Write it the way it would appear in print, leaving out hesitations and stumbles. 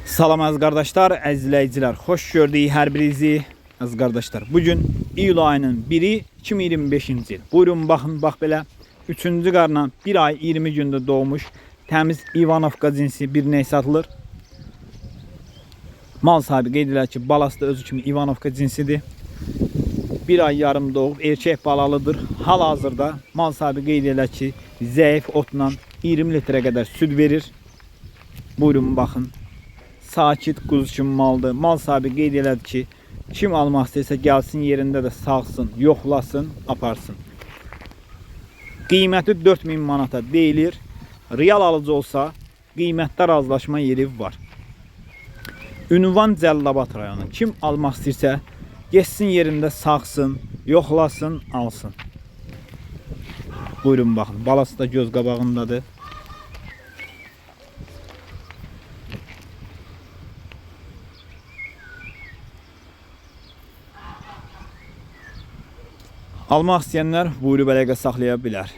Salam əziz qardaşlar, əziz izləyicilər. Xoş gördük hər birinizi. Əziz qardaşlar, bugün iyul ayının 1-i 2025-ci il. Buyurun baxın, bax belə 3-cü qarla 1 ay 20 gündə doğmuş təmiz İvanovka cinsi bir ney satılır. Mal sahibi qeyd edir ki, balası da özü kimi İvanovka cinsidir. 1 ay yarım doğub, erkək balalıdır. Hal-hazırda mal sahibi qeyd edir ki, zəif otla 20 litrə qədər süd verir. Buyurun baxın. Sakit quzu kimi maldır. Mal sahibi qeyd elədi ki, kim almaq istəyirsə gəlsin yerində də sağsın, yoxlasın, aparsın. Qiyməti 4000 manata deyilir. Real alıcı olsa qiymətdə razılaşma yeri var. Ünvan Cəlilabad rayonu. Kim almaq istəyirsə geçsin yerində sağsın, yoxlasın, alsın. Buyurun baxın. Balası da göz qabağındadır. Almaq istəyənlər buyurub əlaqə saxlaya bilər.